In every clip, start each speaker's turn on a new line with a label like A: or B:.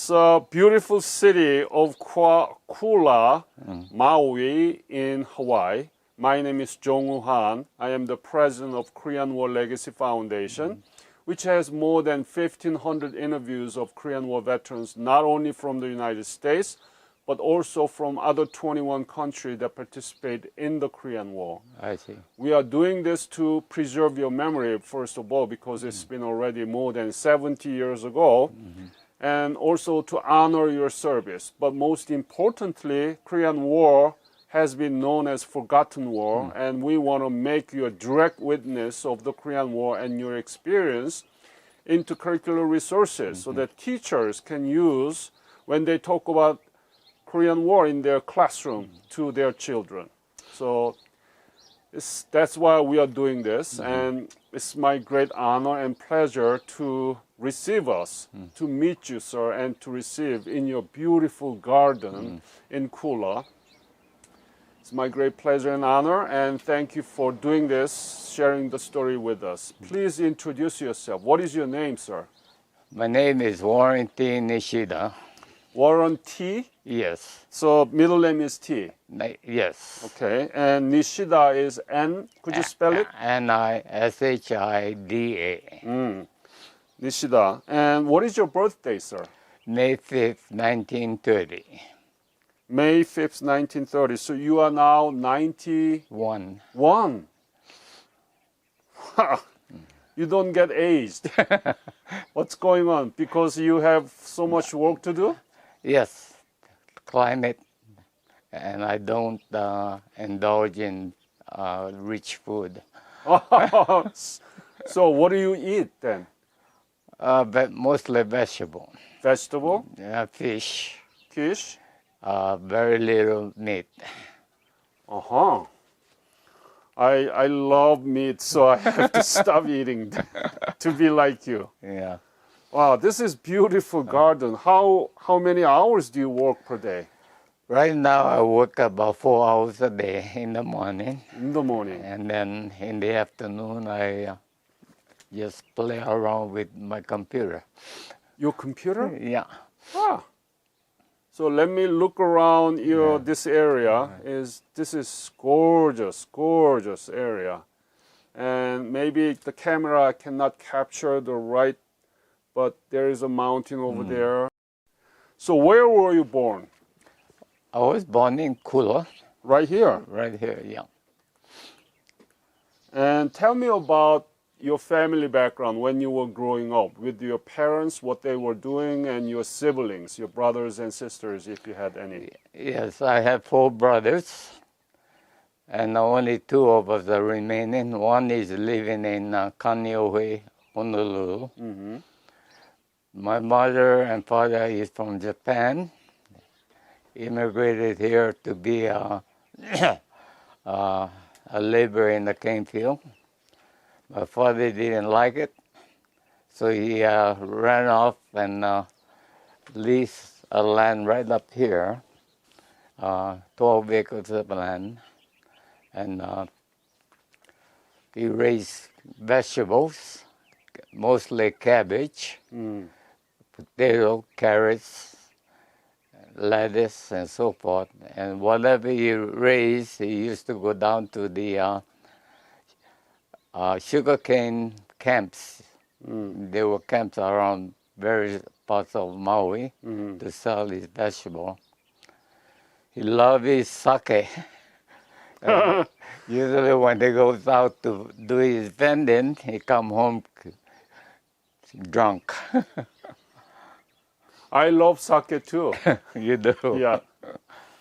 A: this beautiful city of Kula, Maui in Hawaii. My name is Jong-woo Han. I am the president of Korean War Legacy Foundation, which has more than 1,500 interviews of Korean War veterans, not only from the United States, but also from other 21 countries that participate in the Korean War.
B: I see.
A: We are doing this to preserve your memory, first of all, because it's been already more than 70 years ago, and also to honor your service. But most importantly, Korean War has been known as forgotten war, and we want to make you a direct witness of the Korean War and your experience into curricular resources so that teachers can use when they talk about Korean War in their classroom to their children. So that's why we are doing this, and it's my great honor and pleasure to receive us, to meet you, sir, and to receive in your beautiful garden in Kula. It's my great pleasure and honor, and thank you for doing this, sharing the story with us. Please introduce yourself. What is your name, sir?
B: My name is Warren T. Nishida.
A: Warren T?
B: Yes.
A: So middle name is T?
B: Yes.
A: Okay, and Nishida is N, could you spell it?
B: Nishida.
A: Nishida. And what is your birthday, sir?
B: May 5th, 1930.
A: May 5th, 1930. So you are now 91. You don't get aged. What's going on? Because you have so much work to do?
B: Yes, climate, and I don't indulge in rich food.
A: So what do you eat then?
B: But mostly vegetable.
A: Vegetable?
B: Fish.
A: Fish?
B: Very little meat.
A: I love meat, so I have to stop eating to be like you.
B: Yeah.
A: Wow, this is beautiful garden. How many hours do you work per day?
B: Right now I work about 4 hours a day in the morning.
A: In the morning.
B: And then in the afternoon I just play around with my computer.
A: Your computer?
B: Yeah.
A: So let me look around this area. This is gorgeous, gorgeous area. And maybe the camera cannot capture the right, but there is a mountain over there. So where were you born?
B: I was born in Kula.
A: Right here?
B: Right here, yeah.
A: And tell me about your family background when you were growing up, with your parents, what they were doing, and your siblings, your brothers and sisters, if you had any.
B: Yes, I have 4 brothers, and only 2 of us are remaining. One is living in Kaneohe, Honolulu. My mother and father is from Japan, immigrated here to be a laborer in the cane field. My father didn't like it, so he ran off and leased a land right up here, 12 acres of land, and he raised vegetables, mostly cabbage, potato, carrots, lettuce, and so forth. And whatever he raised, he used to go down to the sugarcane camps. There were camps around various parts of Maui to sell his vegetable. He loved his sake. Usually when he goes out to do his vending, he come home drunk.
A: I love sake too.
B: You do?
A: Yeah.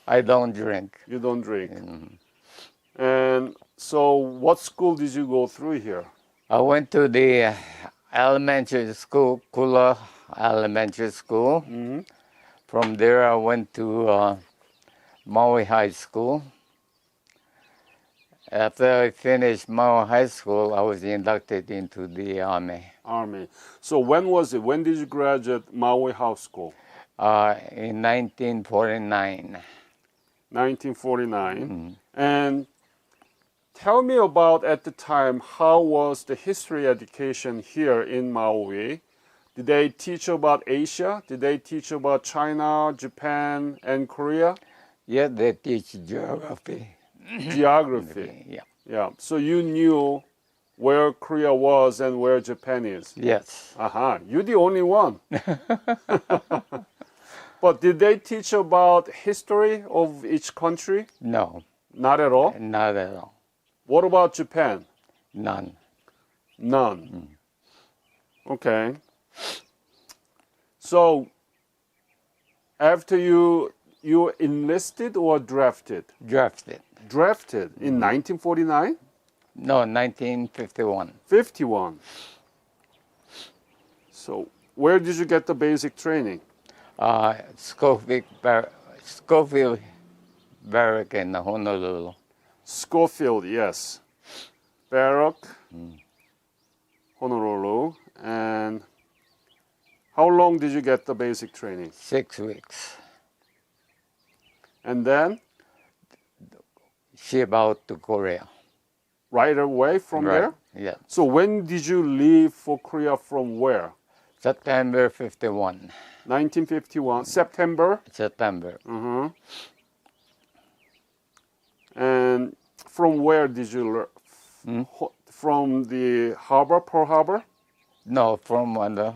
B: I don't drink.
A: You don't drink. And so what school did you go through here?
B: I went to the elementary school, Kula Elementary School. From there I went to Maui High School. After I finished Maui High School, I was inducted into the Army.
A: So when was it? When did you graduate Maui High School?
B: In 1949.
A: 1949. And tell me about, at the time, how was the history education here in Maui Did they teach about Asia? Did they teach about China, Japan, and Korea?
B: Yeah, they teach geography.
A: Geography.
B: Yeah.
A: Yeah. So you knew where Korea was and where Japan is.
B: Yes.
A: Aha. You're the only one. But did they teach about history of each country?
B: No,
A: Not at all.
B: not at all.
A: What about Japan?
B: None.
A: None. Okay. So after you enlisted or drafted?
B: Drafted.
A: Drafted in 1949?
B: No, 1951.
A: 51. So where did you get the basic training?
B: Schofield Barrack in Honolulu.
A: Schofield, yes. Barrack, Honolulu. And how long did you get the basic training?
B: 6 weeks.
A: And then
B: Ship out to Korea.
A: right away from there?
B: Yeah.
A: So when did you leave for Korea from where?
B: September 51.
A: 1951, September.
B: September.
A: And from where did you learn? From the harbor, Pearl Harbor?
B: No, from the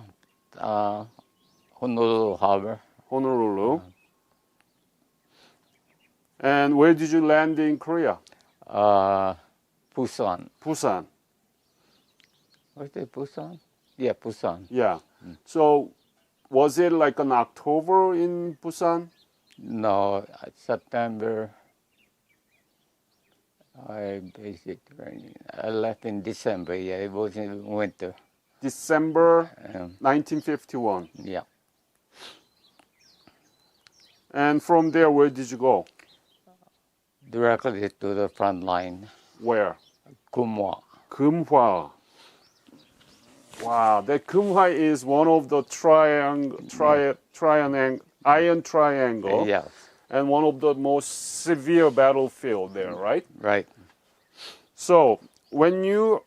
B: Honolulu Harbor.
A: Honolulu. And where did you land in Korea?
B: Busan.
A: Busan.
B: Was it Busan? Yeah, Busan.
A: Yeah. So was it like an October in Busan?
B: No, September. I left in December. Yeah, it was in winter.
A: December 1951.
B: Yeah.
A: And from there, where did you go?
B: Directly to the front line.
A: Where?
B: Kumwa.
A: Kumhwa. Wow, that Kumhwa is one of the iron triangle.
B: Yes.
A: And one of the most severe battlefield there, right?
B: Right.
A: So when you,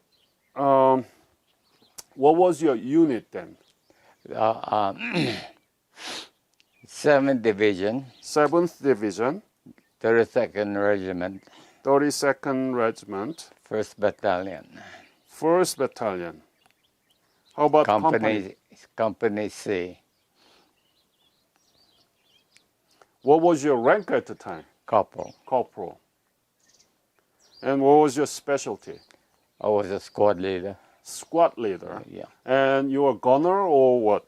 A: what was your unit then?
B: 7th Division.
A: 7th Division.
B: 32nd Regiment.
A: 32nd Regiment.
B: 1st Battalion.
A: 1st Battalion. How about company?
B: Company C.
A: What was your rank at the time?
B: Corporal.
A: Corporal. And what was your specialty?
B: I was a squad leader.
A: Squad leader.
B: Yeah.
A: And you were gunner or what?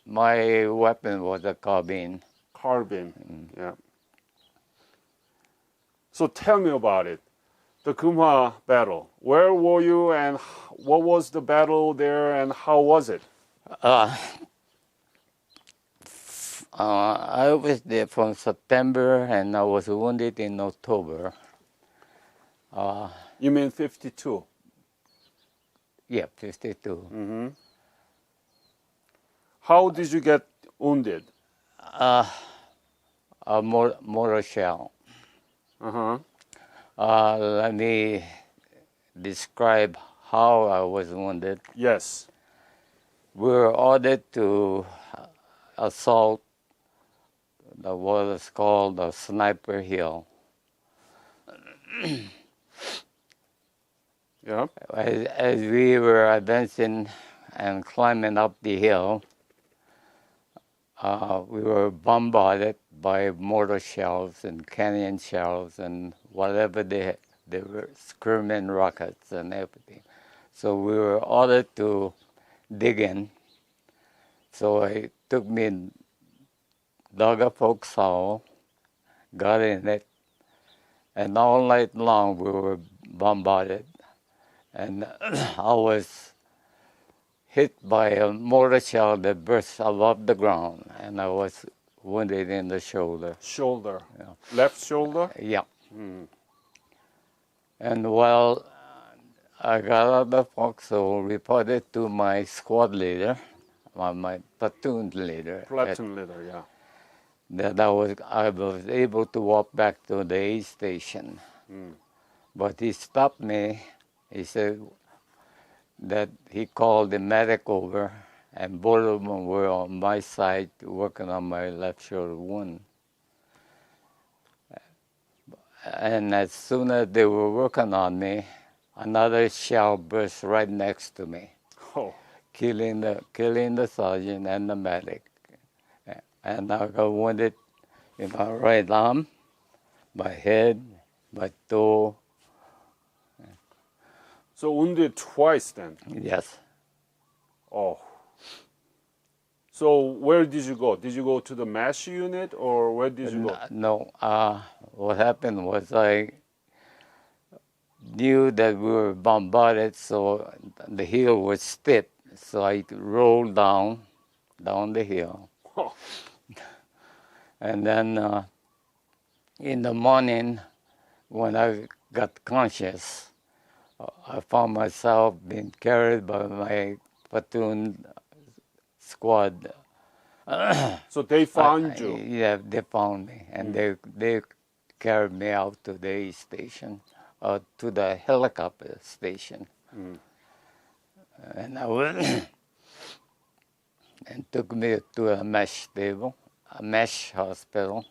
B: My weapon was a carbine.
A: Carbine. Yeah. So tell me about it. The Kumhwa battle. Where were you and what was the battle there and how was it?
B: I was there from September and I was wounded in October.
A: You mean 52?
B: Yeah, 52.
A: How did you get wounded?
B: A mortar shell. Let me describe how I was wounded.
A: Yes.
B: We were ordered to assault what is called the Sniper Hill.
A: Yeah.
B: As we were advancing and climbing up the hill, we were bombarded by mortar shells and cannon shells and whatever they were, skirming rockets and everything. So we were ordered to dig in. So I took me, dug a forecastle, got in it, and all night long we were bombarded. And I was hit by a mortar shell that burst above the ground, and I was wounded in the shoulder.
A: Shoulder.
B: Yeah.
A: Left shoulder?
B: Yeah. And while I got out of the forecastle, reported to my squad leader, my platoon leader.
A: Platoon leader, yeah.
B: That I was able to walk back to the aid station. But he stopped me. He said, that he called the medic over, and both of them were on my side working on my left shoulder wound. And as soon as they were working on me, another shell burst right next to me,
A: Oh,
B: killing the sergeant and the medic. And I got wounded in my right arm, my head, my toe.
A: so wounded twice then.
B: Yes.
A: Oh. So where did you go? Did you go to the MASH unit or where did you go?
B: No. What happened was I knew that we were bombarded, so the hill was steep. So I rolled down the hill.
A: Oh.
B: And then in the morning, when I got conscious, I found myself being carried by my platoon squad.
A: So they found you.
B: Yeah, they found me, and they carried me out to the aid station, to the helicopter station. And I was and took me to a mesh table, a mesh hospital.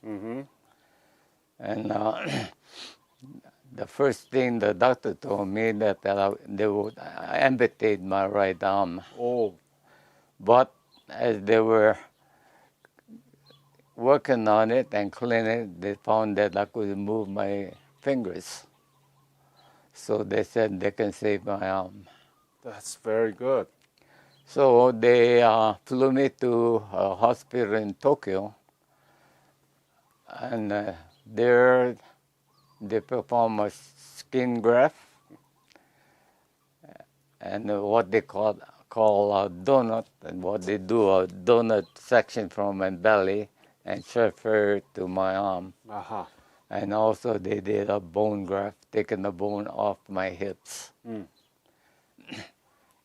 B: And the first thing the doctor told me that they would amputate my right arm.
A: Oh.
B: But as they were working on it and cleaning it, they found that I could move my fingers. So they said they can save my arm.
A: That's very good.
B: So they flew me to a hospital in Tokyo, and there they perform a skin graft and what they call a donut, and what they do a donut section from my belly and transfer it to my arm.
A: Aha.
B: And also they did a bone graft, taking the bone off my hips.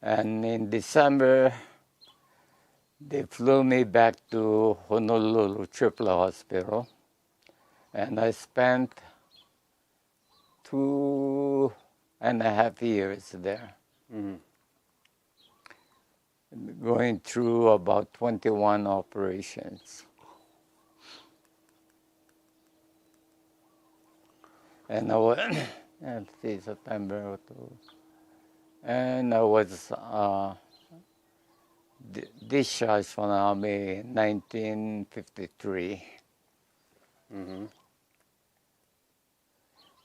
B: And in December, they flew me back to Honolulu Triple Hospital, and I spent 2.5 years there, going through about 21 operations. And I was, let's see, September, October. And I was discharged from the Army in 1953.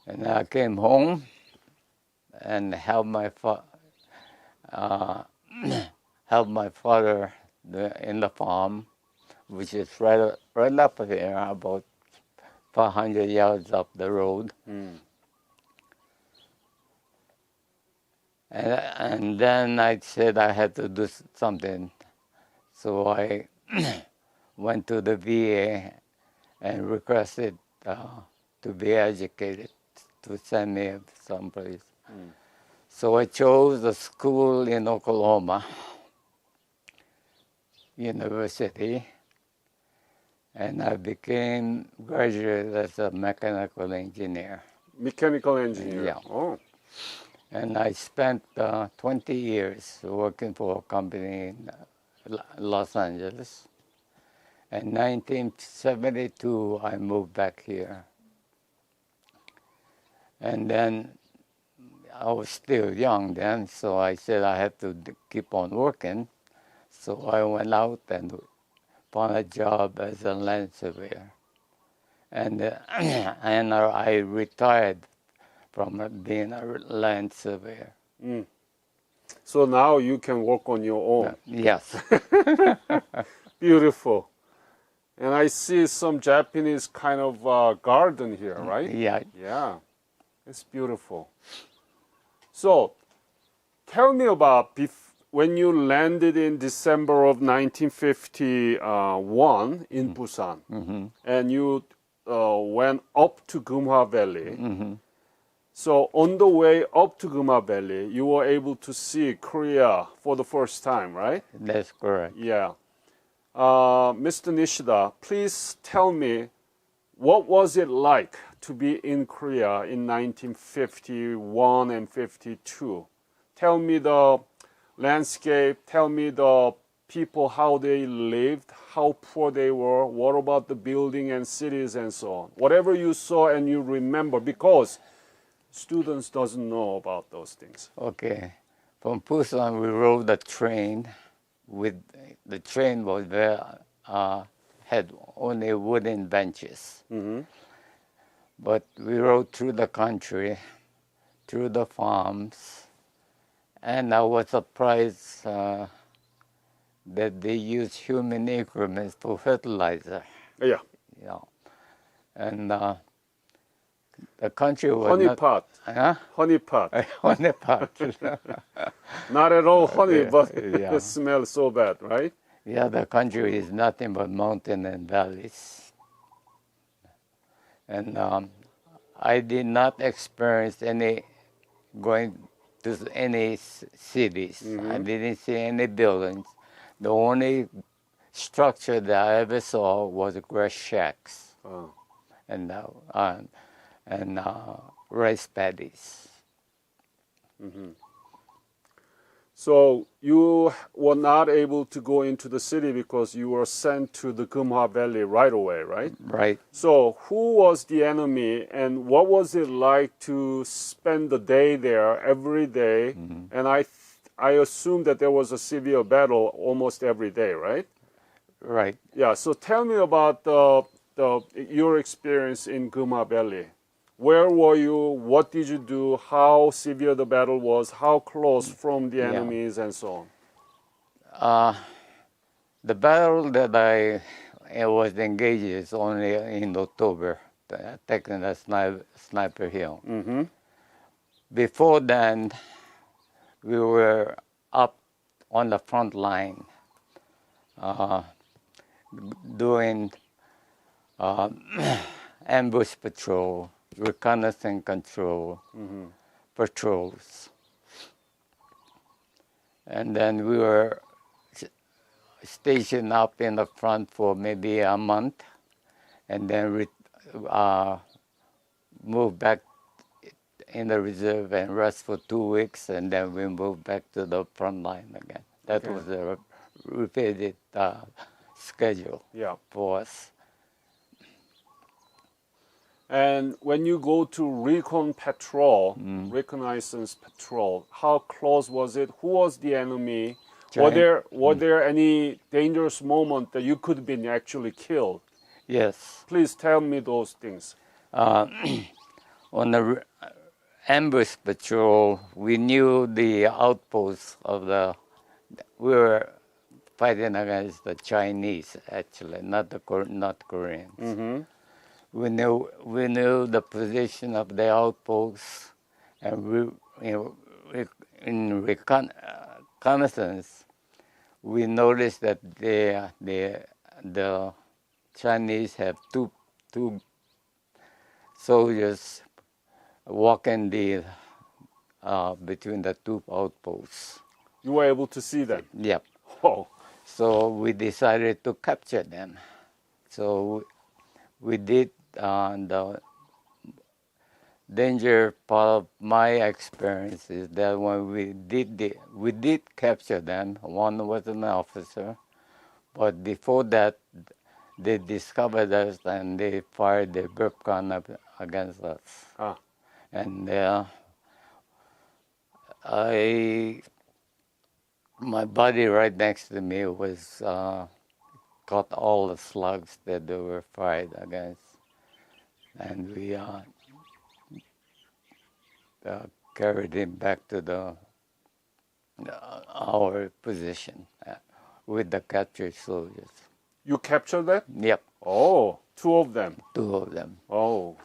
B: And I came home and helped my father in the farm, which is right up here, about 500 yards up the road. And then I said I had to do something. So I went to the VA and requested to be educated, to send me someplace. So I chose a school in Oklahoma University, and I became graduate as a mechanical engineer.
A: Mechanical engineer.
B: Yeah.
A: Oh.
B: And I spent 20 years working for a company in Los Angeles. In 1972, I moved back here. And then I was still young then, so I said I had to keep on working. So I went out and found a job as a land surveyor. And I retired from being a land surveyor.
A: So now you can work on your own.
B: Yes.
A: Beautiful. And I see some Japanese kind of garden here, right?
B: Yeah.
A: Yeah. It's beautiful. So tell me about when you landed in December of 1951 in Busan, and you went up to Gumha Valley. So on the way up to Gumha Valley, you were able to see Korea for the first time, right?
B: That's correct.
A: Yeah. Mr. Nishida, please tell me, what was it like to be in Korea in 1951 and 52? Tell me the landscape. Tell me the people, how they lived, how poor they were. What about the building and cities and so on? Whatever you saw and you remember, because students doesn't know about those things.
B: Okay. From Busan, we rode the train. The train was very, had only wooden benches.
A: Mm-hmm.
B: But we rode through the country, through the farms, and I was surprised that they use human increments for fertilizer.
A: Yeah.
B: You know. And the country was
A: Honey
B: not...
A: pot.
B: Huh?
A: Honey pot.
B: Honey pot.
A: Not at all honey,
B: Yeah,
A: but
B: yeah.
A: it smells so bad, right?
B: Yeah, the country is nothing but mountain and valleys. And I did not experience any going to any cities. I didn't see any buildings. The only structure that I ever saw was grass shacks
A: Oh.
B: and rice paddies.
A: So you were not able to go into the city because you were sent to the Geumha Valley right away, right?
B: Right.
A: So who was the enemy and what was it like to spend the day there every day? And I assume that there was a severe battle almost every day, right?
B: Right.
A: Yeah, so tell me about your experience in Geumha Valley. Where were you? What did you do? How severe the battle was? How close from the enemies and so on?
B: The battle that I was engaged in is only in October, taking the Sniper Hill.
A: Mm-hmm.
B: Before then, we were up on the front line doing ambush patrol, reconnaissance control, patrols. And then we were stationed up in the front for maybe a month, and then moved back in the reserve and rest for 2 weeks, and then we moved back to the front line again. That was a repeated schedule for us.
A: And when you go to recon patrol, reconnaissance patrol, how close was it? Who was the enemy? Were there any dangerous moment that you could have been actually killed?
B: Yes.
A: Please tell me those things.
B: On the ambush patrol, we knew the outposts of we were fighting against the Chinese, actually, not Koreans.
A: Mm-hmm.
B: We knew the position of the outposts, and in reconnaissance, we noticed that the Chinese have two soldiers walking between the two outposts.
A: You were able to see them?
B: Yep.
A: Oh.
B: So we decided to capture them. So we did. The danger part of my experience is that when we did capture them. One was an officer, but before that, they discovered us and they fired their burp gun against us.
A: Ah.
B: And my body right next to me was caught all the slugs that they were fired against. And we carried him back to our position with the captured soldiers.
A: You captured them?
B: Yep.
A: Oh, 2 of them.
B: 2 of them.
A: Oh.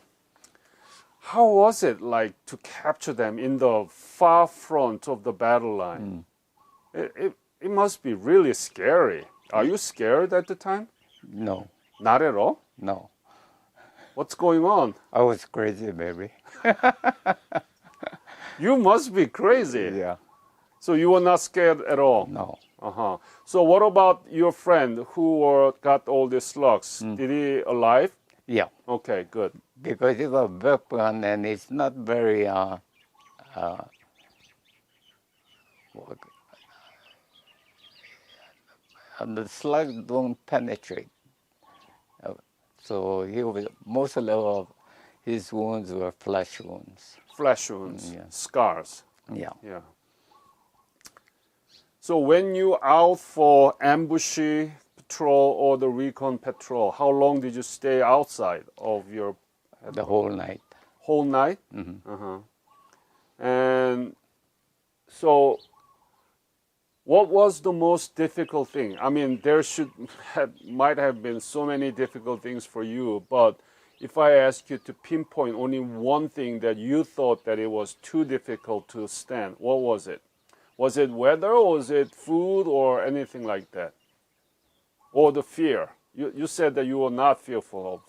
A: How was it like to capture them in the far front of the battle line? It must be really scary. Are you scared at the time?
B: No.
A: Not at all?
B: No.
A: What's going on?
B: I was crazy, baby.
A: You must be crazy.
B: Yeah.
A: So you were not scared at all?
B: No.
A: Uh-huh. So what about your friend who got all these slugs? Did he alive?
B: Yeah.
A: Okay, good.
B: Because it's a burp gun and it's not very the slugs don't penetrate. So mostly of his wounds were flesh wounds.
A: Flesh wounds, scars.
B: Yeah.
A: Yeah. So when you out for ambushy patrol or the recon patrol, how long did you stay outside of your
B: The whole night.
A: whole night?
B: Mm-hmm.
A: And so what was the most difficult thing? I mean, there might have been so many difficult things for you, but if I ask you to pinpoint only one thing that you thought that it was too difficult to stand, what was it? Was it weather, or was it food, or anything like that? Or the fear? You said that you were not fearful of.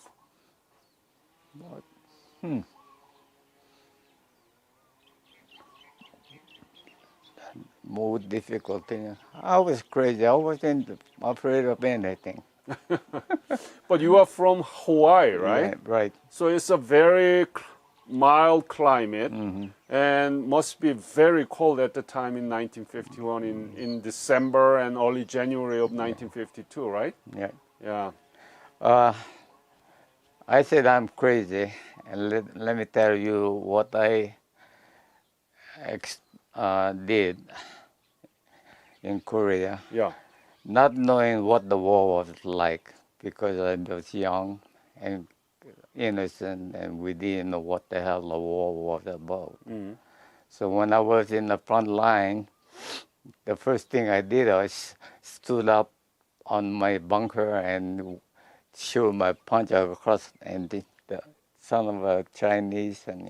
B: More difficult thing. I was crazy. I wasn't afraid of anything.
A: But you are from Hawaii, right?
B: Yeah, right.
A: So it's a very mild climate and must be very cold at the time in 1951 in December and early January of 1952, right?
B: Yeah.
A: Yeah.
B: I said I'm crazy, and let me tell you what I did in Korea.
A: Yeah.
B: Not knowing what the war was like, because I was young and innocent, and we didn't know what the hell the war was about. So when I was in the front line, the first thing I did was stood up on my bunker and show my punch across, and the son of a Chinese, and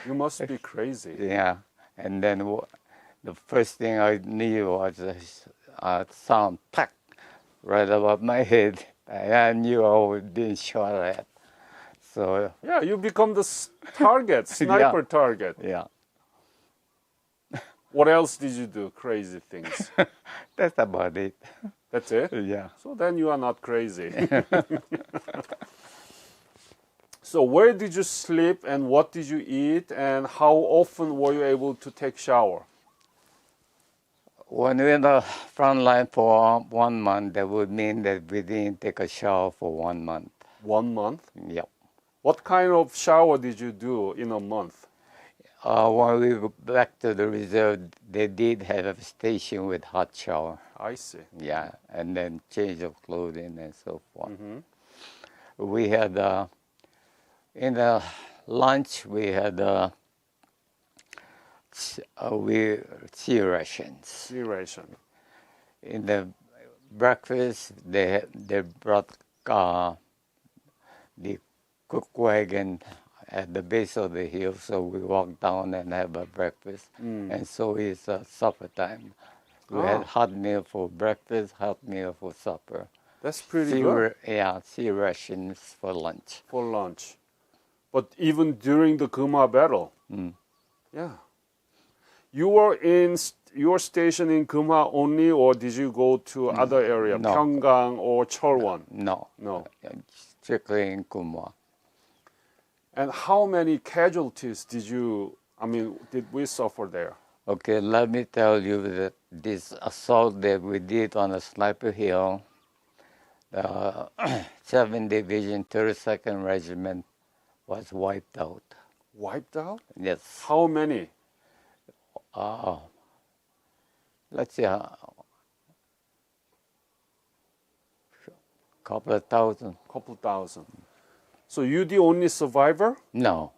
A: You must be crazy.
B: yeah. And then the first thing I knew was a sound, pack, right above my head. And I knew I was being shot at. So
A: Yeah, you become the target, sniper target.
B: yeah.
A: What else did you do? Crazy things.
B: That's about it.
A: That's it?
B: Yeah.
A: So then you are not crazy. So where did you sleep and what did you eat and how often were you able to take shower?
B: When we're in the front line for 1 month, that would mean that we didn't take a shower for 1 month.
A: 1 month?
B: Yep.
A: What kind of shower did you do in a month?
B: When we were back to the reserve, they did have a station with hot shower.
A: I see.
B: Yeah, and then change of clothing and so forth. We had, in the lunch, we had sea rations.
A: Sea ration.
B: In the breakfast, they brought the cook wagon at the base of the hill, so we walked down and have a breakfast. And so it's supper time. We had hot meal for breakfast, hot meal for supper.
A: That's pretty good.
B: Sea rations for lunch.
A: For lunch. But even during the Guma battle. Yeah. You were in your station in Guma only, or did you go to other area,
B: No.
A: Pyeonggang or Cheolwon?
B: No.
A: No.
B: Strictly in Kumwa.
A: And how many casualties did we suffer there?
B: Okay, let me tell you that this assault that we did on the Sniper Hill, the 7th Division, 32nd Regiment was wiped out.
A: Wiped out?
B: Yes.
A: How many?
B: Let's see, couple of thousand.
A: Couple thousand. So you the only survivor?
B: No.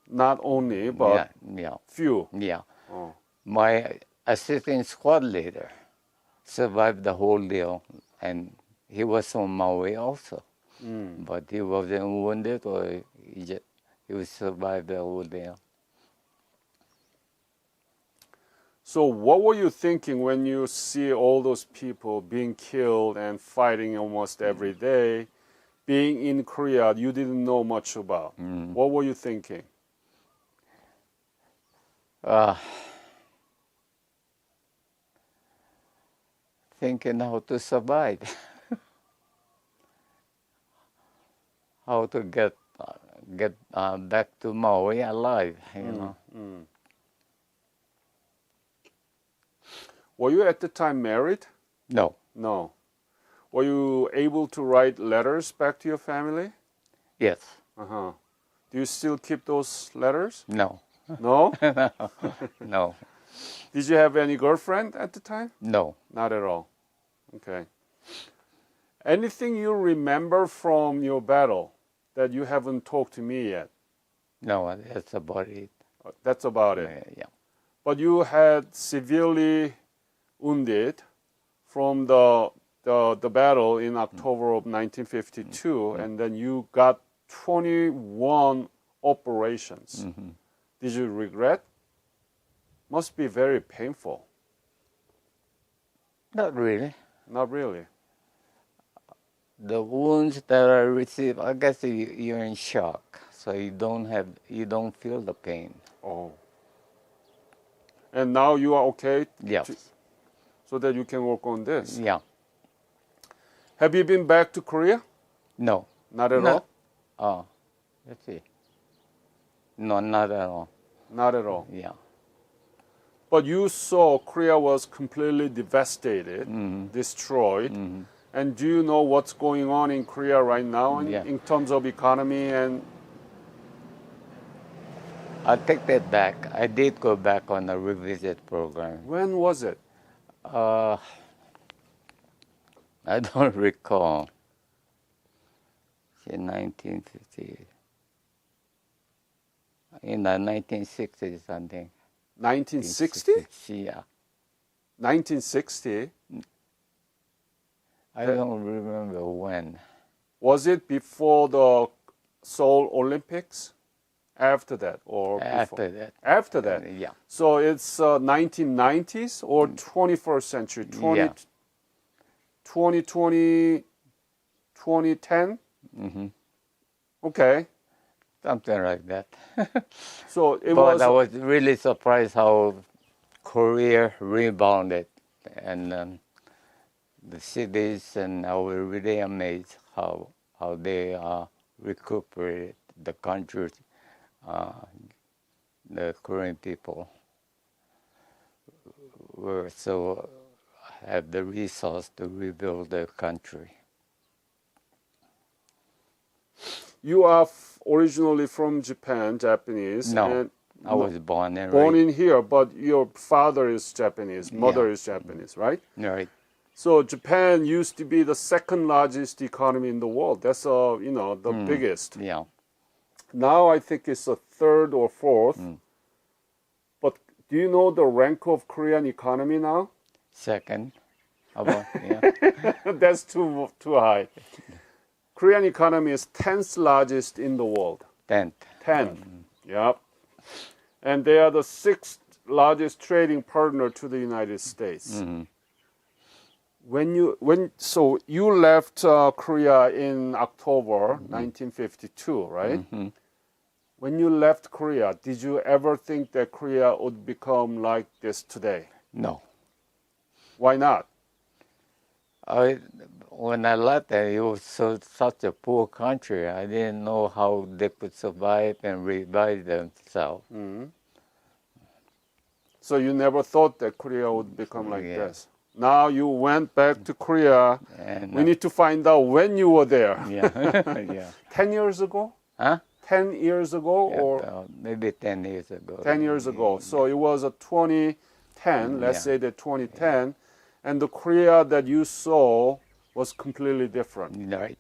A: Not only, but
B: Yeah.
A: few.
B: Yeah.
A: Oh.
B: My assistant squad leader survived the whole deal, and he was from Maui also. But he wasn't wounded, or he survived the whole deal.
A: So what were you thinking when you see all those people being killed and fighting almost every day? Being in Korea, you didn't know much about. What were you thinking?
B: Thinking how to survive, how to get back to Maui alive, you know.
A: Were you at the time married?
B: No.
A: No. Were you able to write letters back to your family?
B: Yes.
A: Uh-huh. Do you still keep those letters?
B: No.
A: No?
B: No.
A: Did you have any girlfriend at the time?
B: No.
A: Not at all. Okay. Anything you remember from your battle that you haven't talked to me yet?
B: No, that's about it.
A: That's about it.
B: Yeah.
A: But you had severely wounded from the battle in October of 1952, and then you got 21 operations. Did you regret? Must be very painful.
B: Not really.
A: Not really.
B: The wounds that I received, I guess you're in shock, so you don't feel the pain.
A: Oh. And now you are okay?
B: Yes.
A: So that you can work on this?
B: Yeah.
A: Have you been back to Korea?
B: No.
A: Not at
B: No.
A: all?
B: Oh, let's see. No, not at all.
A: Not at all.
B: Yeah.
A: But you saw Korea was completely devastated, destroyed. And do you know what's going on in Korea right now in terms of economy and?
B: I take that back. I did go back on a revisit program.
A: When was it?
B: I don't recall. In 1950. In the 1960s, something.
A: 1960?
B: Yeah.
A: 1960?
B: I don't remember when.
A: Was it before the Seoul Olympics? After that or before?
B: After that.
A: After that?
B: Yeah.
A: So it's 1990s or 21st century? 2020, 2010? Okay.
B: Something like that.
A: So it
B: But
A: was.
B: I was really surprised how Korea rebounded, and the cities, and I was really amazed how they recuperated the country, the Korean people were so have the resource to rebuild their country.
A: You are originally from Japan, Japanese.
B: No,
A: and
B: I was born and
A: born
B: raised.
A: in here, but your father is Japanese, mother is Japanese, right?
B: Right.
A: So Japan used to be the second largest economy in the world. That's the biggest.
B: Yeah.
A: Now I think it's the third or fourth. But do you know the rank of Korean economy now?
B: Second. About, yeah.
A: That's too high. Korean economy is 10th largest in the world.
B: 10th.
A: 10. Yep. And they are the 6th largest trading partner to the United States. So you left Korea in October 1952, right? When you left Korea, did you ever think that Korea would become like this today?
B: No.
A: Why not?
B: When I left there, it was such a poor country. I didn't know how they could survive and revive themselves.
A: So you never thought that Korea would become like this. Now you went back to Korea.
B: And,
A: we need to find out when you were there.
B: Yeah.
A: 10 years ago?
B: Huh?
A: 10 years ago or
B: maybe 10 years ago.
A: 10 years ago. So it was a 2010, let's say that 2010, and the Korea that you saw was completely different.
B: Right.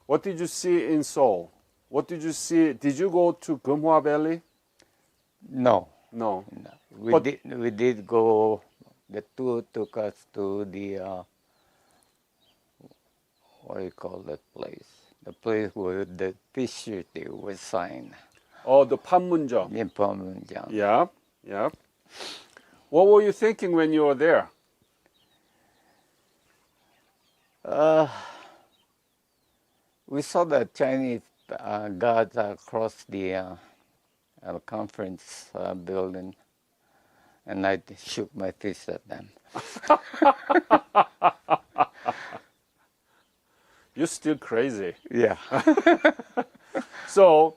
A: What did you see in Seoul? What did you see? Did you go to Geumhwa Valley?
B: No.
A: No.
B: We did go. The tour took us to the what do you call that place? The place where the peace treaty was signed.
A: Oh, the Panmunjom.
B: In Panmunjom.
A: Yeah. What were you thinking when you were there?
B: We saw the Chinese guards across the conference building, and I shook my fist at them.
A: You're still crazy.
B: Yeah.
A: So,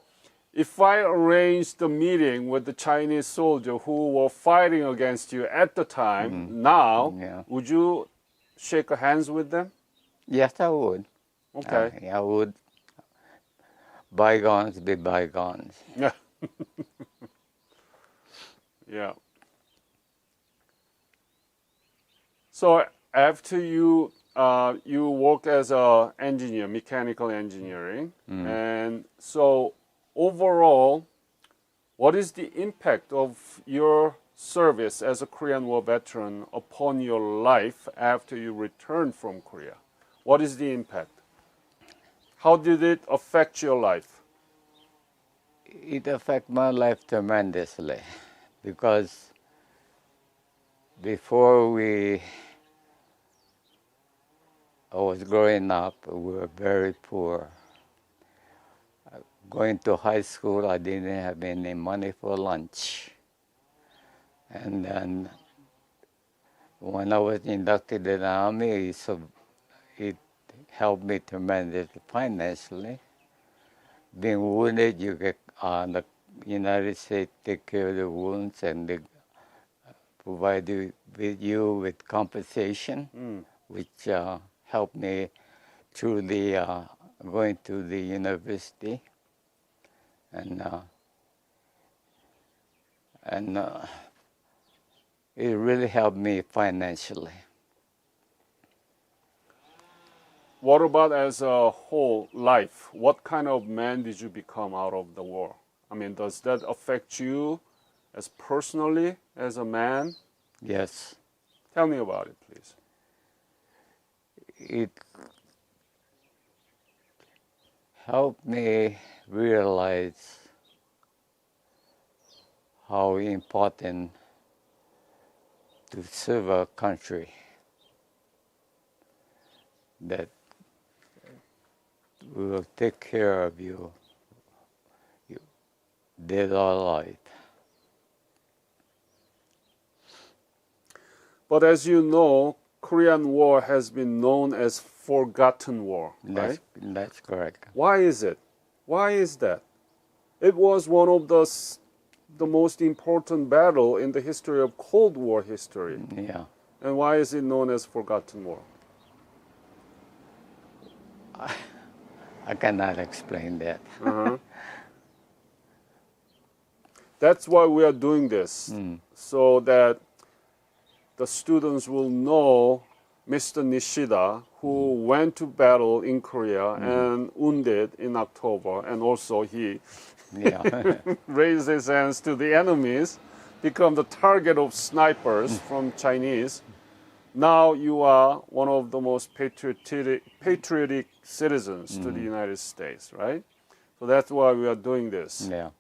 A: if I arranged a meeting with the Chinese soldier who were fighting against you at the time, now, would you shake hands with them?
B: Yes, I would.
A: Okay.
B: I would. Bygones be bygones.
A: Yeah. Yeah. So after you you work as a engineer, mechanical engineering, and so overall, what is the impact of your service as a Korean War veteran upon your life after you returned from Korea? What is the impact? How did it affect your life?
B: It affected my life tremendously because before I was growing up, we were very poor. Going to high school, I didn't have any money for lunch. And then when I was inducted in the Army, it helped me tremendously financially. Being wounded, you get the United States take care of the wounds and they provide you with compensation, which helped me through the going to the university, and it really helped me financially.
A: What about as a whole life? What kind of man did you become out of the war? I mean, does that affect you as personally as a man?
B: Yes,
A: Tell me about it, please.
B: it helped me realize how important to serve a country that will take care of you dead or alive.
A: But as you know, Korean War has been known as forgotten war, right?
B: That's correct.
A: Why is it? Why is that? It was one of the most important battle in the history of Cold War history.
B: Yeah.
A: And why is it known as forgotten war?
B: I cannot explain that.
A: That's why we are doing this, so that the students will know Mr. Nishida, who went to battle in Korea and wounded in October, and also he
B: Yeah.
A: raised his hands to the enemies, become the target of snipers from Chinese. Now you are one of the most patriotic citizens to the United States, right? So that's why we are doing this.
B: Yeah.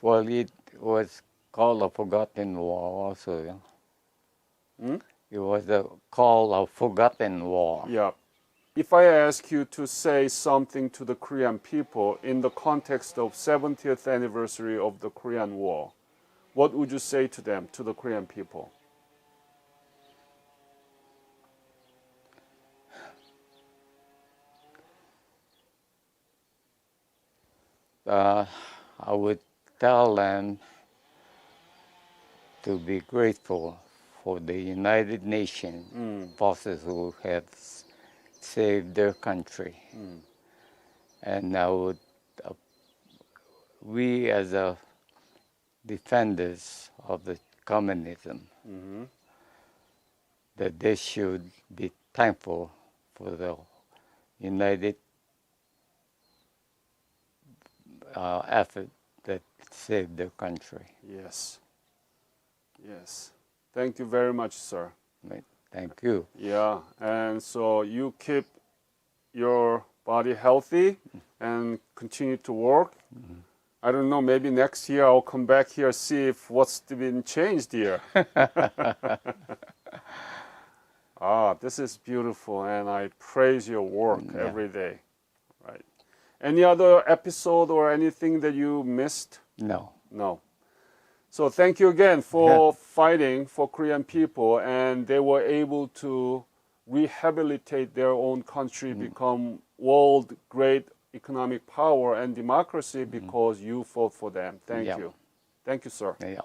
B: Well, it was called a forgotten war also. Yeah? It was called a forgotten war.
A: Yeah. If I ask you to say something to the Korean people in the context of 70th anniversary of the Korean War, what would you say to them, to the Korean people?
B: I would tell them to be grateful for the United Nations forces who have saved their country. And I would, we as defenders of the communism, that they should be thankful for the United effort that saved their country.
A: Yes. Yes. Thank you very much, sir.
B: Right. Thank you.
A: Yeah. And so you keep your body healthy and continue to work. I don't know, maybe next year I'll come back here, see if what's been changed here. This is beautiful, and I praise your work every day. Right. Any other episode or anything that you missed?
B: No.
A: No. So thank you again for fighting for Korean people, and they were able to rehabilitate their own country, become world great economic power and democracy because you fought for them. Thank you. Thank you, sir.
B: Yeah.